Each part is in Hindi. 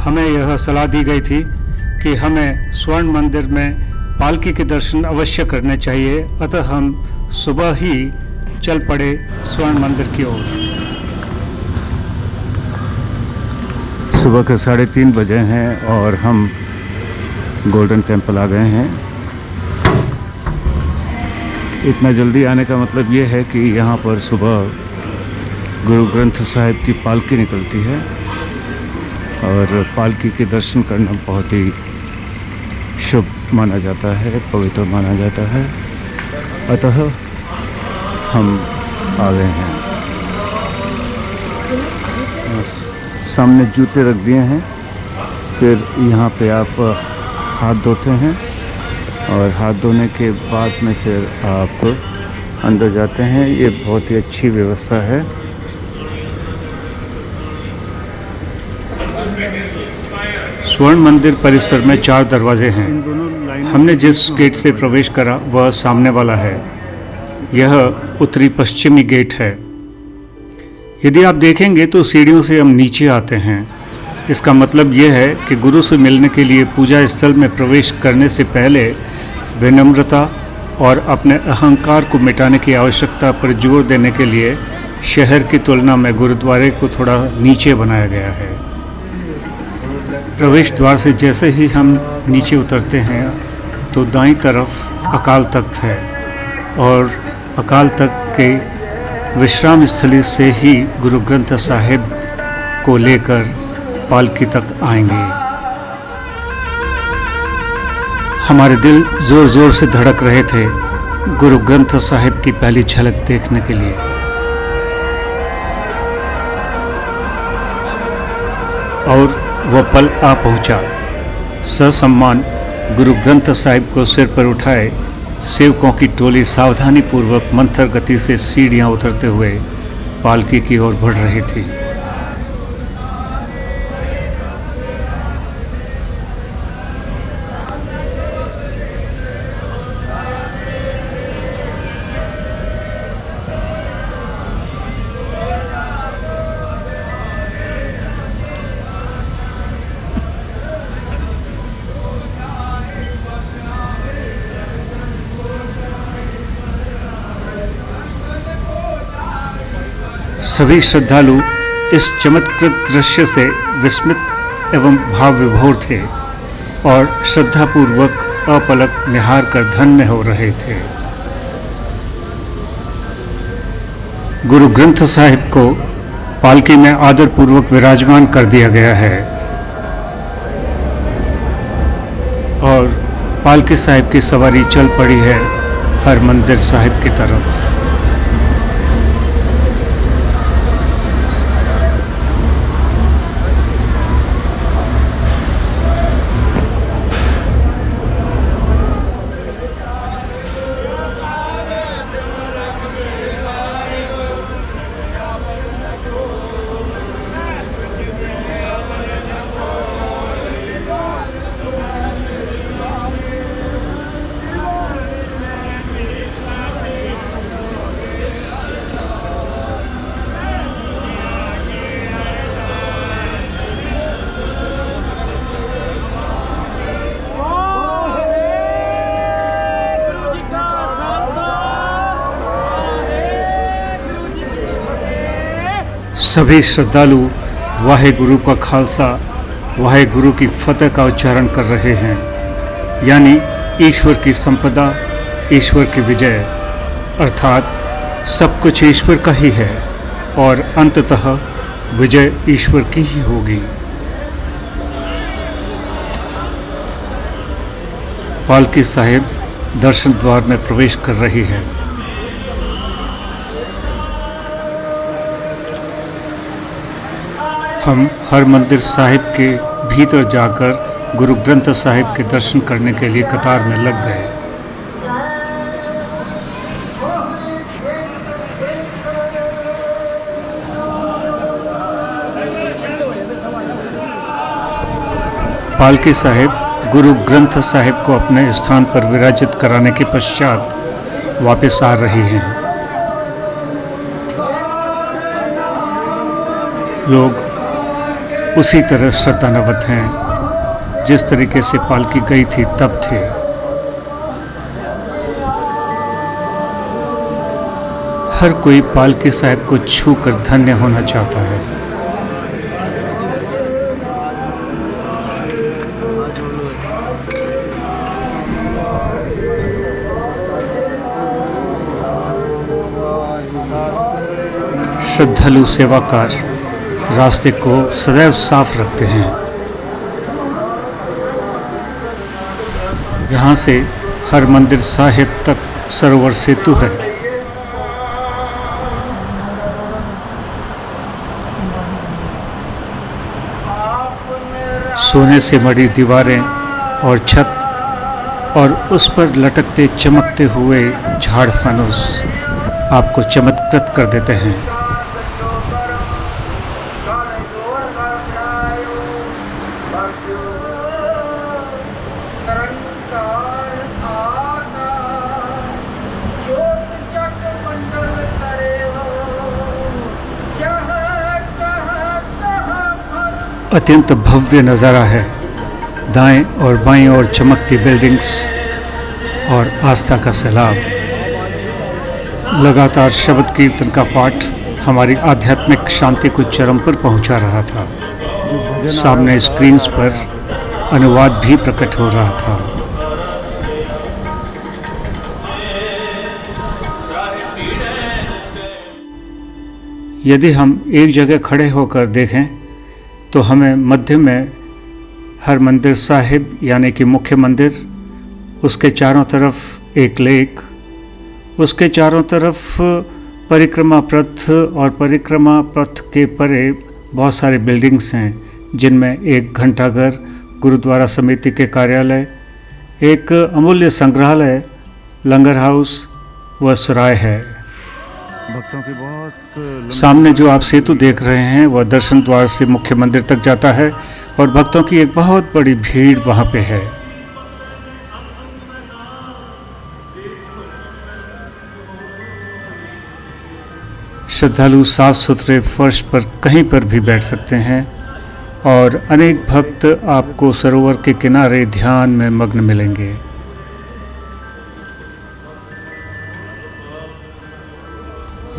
हमें यह सलाह दी गई थी कि हमें स्वर्ण मंदिर में पालकी के दर्शन अवश्य करने चाहिए, अतः हम सुबह ही चल पड़े स्वर्ण मंदिर की ओर। सुबह के 3:30 बजे हैं और हम गोल्डन टेम्पल आ गए हैं। इतना जल्दी आने का मतलब ये है कि यहाँ पर सुबह गुरु ग्रंथ साहिब की पालकी निकलती है और पालकी के दर्शन करना बहुत ही शुभ माना जाता है, पवित्र माना जाता है, अतः हम आ गए हैं। सामने जूते रख दिए हैं, फिर यहाँ पे आप हाथ धोते हैं और हाथ धोने के बाद में फिर आप अंदर जाते हैं। ये बहुत ही अच्छी व्यवस्था है। स्वर्ण मंदिर परिसर में 4 दरवाजे हैं। हमने जिस गेट से प्रवेश करा वह सामने वाला है। यह उत्तरी पश्चिमी गेट है। यदि आप देखेंगे तो सीढ़ियों से हम नीचे आते हैं। इसका मतलब यह है कि गुरु से मिलने के लिए पूजा स्थल में प्रवेश करने से पहले विनम्रता और अपने अहंकार को मिटाने की आवश्यकता पर जोर देने के लिए शहर की तुलना में गुरुद्वारे को थोड़ा नीचे बनाया गया है। प्रवेश द्वार से जैसे ही हम नीचे उतरते हैं तो दाईं तरफ अकाल तख्त है और अकाल तख्त के विश्राम स्थली से ही गुरु ग्रंथ साहिब को लेकर पालकी तक आएंगे। हमारे दिल जोर जोर से धड़क रहे थे गुरु ग्रंथ साहिब की पहली झलक देखने के लिए। और वह पल आ पहुंचा। ससम्मान गुरु ग्रंथ साहिब को सिर पर उठाए सेवकों की टोली सावधानी पूर्वक मंथर गति से सीढ़ियां उतरते हुए पालकी की ओर बढ़ रही थी। सभी श्रद्धालु इस चमत्कृत दृश्य से विस्मित एवं भाव विभोर थे और श्रद्धापूर्वक अपलक निहार कर धन्य हो रहे थे। गुरु ग्रंथ साहिब को पालकी में आदरपूर्वक विराजमान कर दिया गया है और पालकी साहिब की सवारी चल पड़ी है हरमंदिर साहिब की तरफ। सभी श्रद्धालु वाहेगुरु का खालसा वाहेगुरु की फतेह का उच्चारण कर रहे हैं, यानी ईश्वर की संपदा, ईश्वर की विजय, अर्थात सब कुछ ईश्वर का ही है और अंततः विजय ईश्वर की ही होगी। पालकी साहिब दर्शन द्वार में प्रवेश कर रही है। हम हरमंदिर साहिब के भीतर जाकर गुरु ग्रंथ साहिब के दर्शन करने के लिए कतार में लग गए। पालकी साहिब गुरु ग्रंथ साहिब को अपने स्थान पर विराजित कराने के पश्चात वापस आ रही हैं। लोग उसी तरह श्रद्धानवत हैं जिस तरीके से पालकी गई थी तब थे। हर कोई पालकी साहिब को छू कर धन्य होना चाहता है। श्रद्धालु सेवाकार रास्ते को सदैव साफ रखते हैं। यहाँ से हरमंदिर साहिब तक सरोवर सेतु है। सोने से मढ़ी दीवारें और छत और उस पर लटकते चमकते हुए झाड़ फानुस आपको चमत्कृत कर देते हैं। अत्यंत भव्य नज़ारा है। दाएं और बाएं ओर चमकती बिल्डिंग्स और आस्था का सैलाब। लगातार शब्द कीर्तन का पाठ हमारी आध्यात्मिक शांति को चरम पर पहुंचा रहा था। सामने स्क्रीन्स पर अनुवाद भी प्रकट हो रहा था। यदि हम एक जगह खड़े होकर देखें तो हमें मध्य में हरमंदिर साहिब यानी कि मुख्य मंदिर, उसके चारों तरफ एक लेक, उसके चारों तरफ परिक्रमा पथ और परिक्रमा पथ के परे बहुत सारे बिल्डिंग्स हैं जिनमें एक घंटाघर, गुरुद्वारा समिति के कार्यालय, एक अमूल्य संग्रहालय, लंगर हाउस व सराय है। भक्तों की बहुत सामने जो आप सेतु देख रहे हैं वह दर्शन द्वार से मुख्य मंदिर तक जाता है और भक्तों की एक बहुत बड़ी भीड़ वहाँ पे है। श्रद्धालु साफ सुथरे फर्श पर कहीं पर भी बैठ सकते हैं और अनेक भक्त आपको सरोवर के किनारे ध्यान में मग्न मिलेंगे।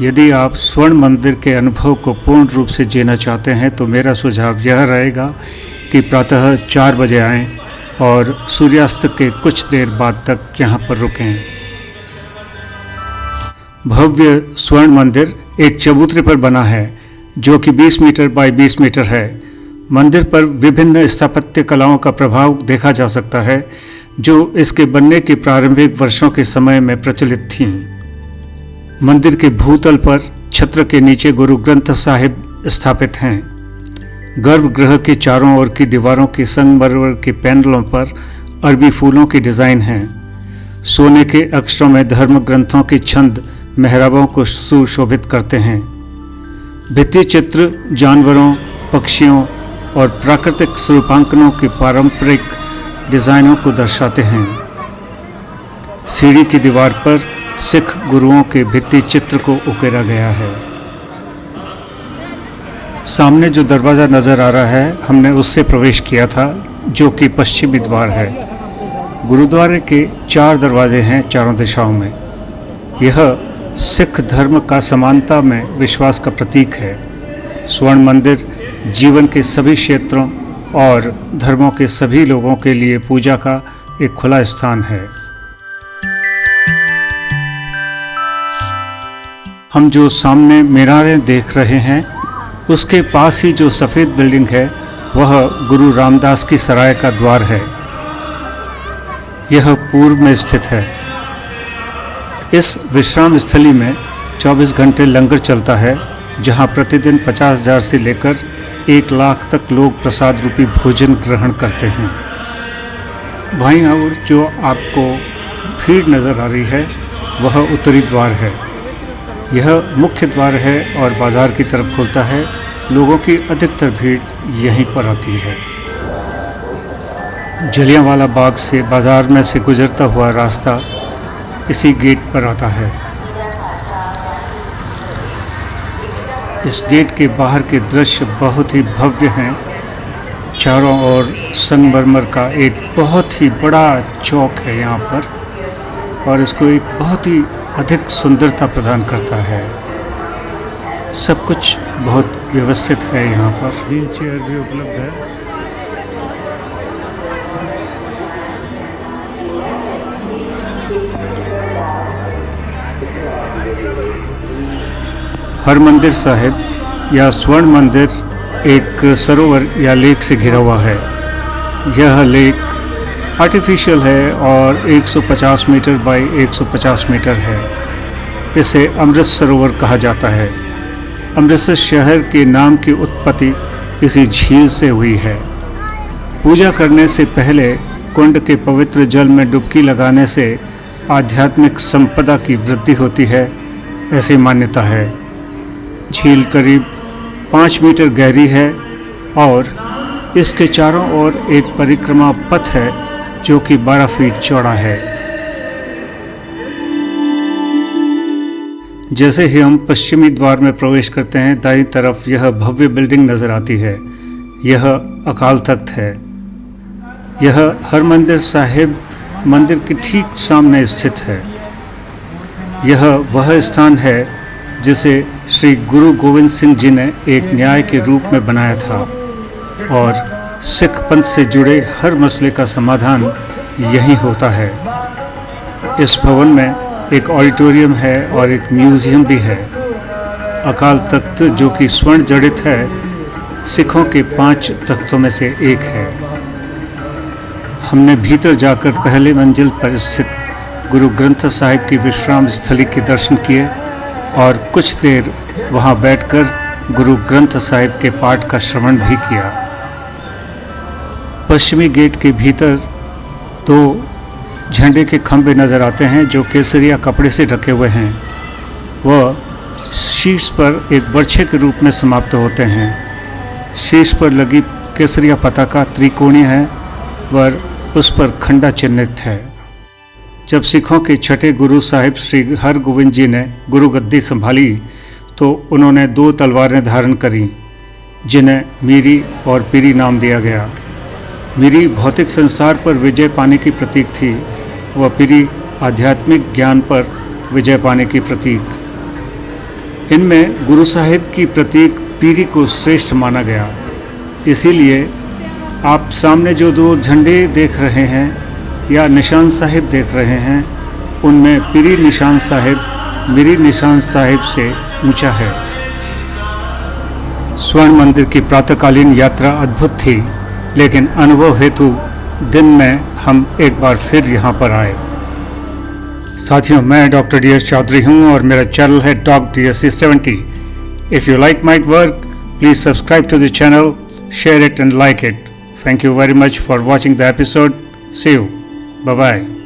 यदि आप स्वर्ण मंदिर के अनुभव को पूर्ण रूप से जीना चाहते हैं तो मेरा सुझाव यह रहेगा कि प्रातः 4 बजे आएं और सूर्यास्त के कुछ देर बाद तक यहाँ पर रुकें। भव्य स्वर्ण मंदिर एक चबूतरे पर बना है जो कि 20 मीटर बाय 20 मीटर है। मंदिर पर विभिन्न स्थापत्य कलाओं का प्रभाव देखा जा सकता है जो इसके बनने के प्रारंभिक वर्षों के समय में प्रचलित थीं। मंदिर के भूतल पर छत्र के नीचे गुरु ग्रंथ साहिब स्थापित हैं। गर्भगृह के चारों ओर की दीवारों के संगमरमर के पैनलों पर अरबी फूलों की डिज़ाइन हैं। सोने के अक्षरों में धर्म ग्रंथों के छंद मेहराबों को सुशोभित करते हैं। भित्ति चित्र जानवरों, पक्षियों और प्राकृतिक स्वरूपांकनों के पारंपरिक डिज़ाइनों को दर्शाते हैं। सीढ़ी की दीवार पर सिख गुरुओं के भित्ति चित्र को उकेरा गया है। सामने जो दरवाज़ा नज़र आ रहा है हमने उससे प्रवेश किया था जो कि पश्चिमी द्वार है। गुरुद्वारे के 4 दरवाजे हैं चारों दिशाओं में। यह सिख धर्म का समानता में विश्वास का प्रतीक है। स्वर्ण मंदिर जीवन के सभी क्षेत्रों और धर्मों के सभी लोगों के लिए पूजा का एक खुला स्थान है। हम जो सामने मीनारें देख रहे हैं उसके पास ही जो सफ़ेद बिल्डिंग है वह गुरु रामदास की सराय का द्वार है। यह पूर्व में स्थित है। इस विश्राम स्थली में 24 घंटे लंगर चलता है जहां प्रतिदिन 50,000 से लेकर 1 लाख तक लोग प्रसाद रूपी भोजन ग्रहण करते हैं। बाईं ओर जो आपको भीड़ नज़र आ रही है वह उत्तरी द्वार है। यह मुख्य द्वार है और बाज़ार की तरफ खुलता है। लोगों की अधिकतर भीड़ यहीं पर आती है। जलियांवाला बाग से बाज़ार में से गुजरता हुआ रास्ता इसी गेट पर आता है। इस गेट के बाहर के दृश्य बहुत ही भव्य हैं चारों ओर संगमरमर का एक बहुत ही बड़ा चौक है यहाँ पर और इसको एक बहुत ही अधिक सुंदरता प्रदान करता है। सब कुछ बहुत व्यवस्थित है यहाँ पर। व्हील चेयर भी उपलब्ध है। हरमंदिर साहिब या स्वर्ण मंदिर एक सरोवर या लेक से घिरा हुआ है। यह लेक आर्टिफिशियल है और 150 मीटर बाय 150 मीटर है। इसे अमृत सरोवर कहा जाता है। अमृतसर शहर के नाम की उत्पत्ति इसी झील से हुई है। पूजा करने से पहले कुंड के पवित्र जल में डुबकी लगाने से आध्यात्मिक संपदा की वृद्धि होती है, ऐसी मान्यता है। झील करीब 5 मीटर गहरी है और इसके चारों ओर एक परिक्रमा पथ है जो कि 12 फीट चौड़ा है। जैसे ही हम पश्चिमी द्वार में प्रवेश करते हैं, दाईं तरफ यह भव्य बिल्डिंग नजर आती है। यह अकाल तख्त है। यह हरमंदिर साहिब मंदिर के ठीक सामने स्थित है। यह वह स्थान है जिसे श्री गुरु गोविंद सिंह जी ने एक न्याय के रूप में बनाया था और सिख पंथ से जुड़े हर मसले का समाधान यहीं होता है। इस भवन में एक ऑडिटोरियम है और एक म्यूजियम भी है। अकाल तख्त जो कि स्वर्ण जड़ित है, सिखों के 5 तख्तों में से एक है। हमने भीतर जाकर पहले मंजिल पर स्थित गुरु ग्रंथ साहिब की विश्राम स्थली के दर्शन किए और कुछ देर वहां बैठकर गुरु ग्रंथ साहिब के पाठ का श्रवण भी किया। पश्चिमी गेट के भीतर 2 झंडे के खंभे नज़र आते हैं जो केसरिया कपड़े से ढके हुए हैं। वह शीर्ष पर एक बर्छे के रूप में समाप्त होते हैं। शीर्ष पर लगी केसरिया पताका त्रिकोणीय है और उस पर खंडा चिन्हित है। जब सिखों के छठे गुरु साहिब श्री हरगोविंद जी ने गुरु गद्दी संभाली तो उन्होंने 2 तलवारें धारण करी जिन्हें मीरी और पीरी नाम दिया गया। मीरी भौतिक संसार पर विजय पाने की प्रतीक थी, वह पीरी आध्यात्मिक ज्ञान पर विजय पाने की प्रतीक। इनमें गुरु साहिब की प्रतीक पीरी को श्रेष्ठ माना गया। इसीलिए आप सामने जो 2 झंडे देख रहे हैं या निशान साहिब देख रहे हैं, उनमें पीरी निशान साहिब मीरी निशान साहिब से ऊंचा है। स्वर्ण मंदिर की प्रातःकालीन यात्रा अद्भुत थी, लेकिन अनुभव हेतु दिन में हम एक बार फिर यहाँ पर आए। साथियों, मैं डॉक्टर DS चौधरी हूँ और मेरा चैनल है Dog DSC70। If you like my work, please subscribe to the channel, share it and like it. Thank you very much for watching the episode. See you. Bye-bye.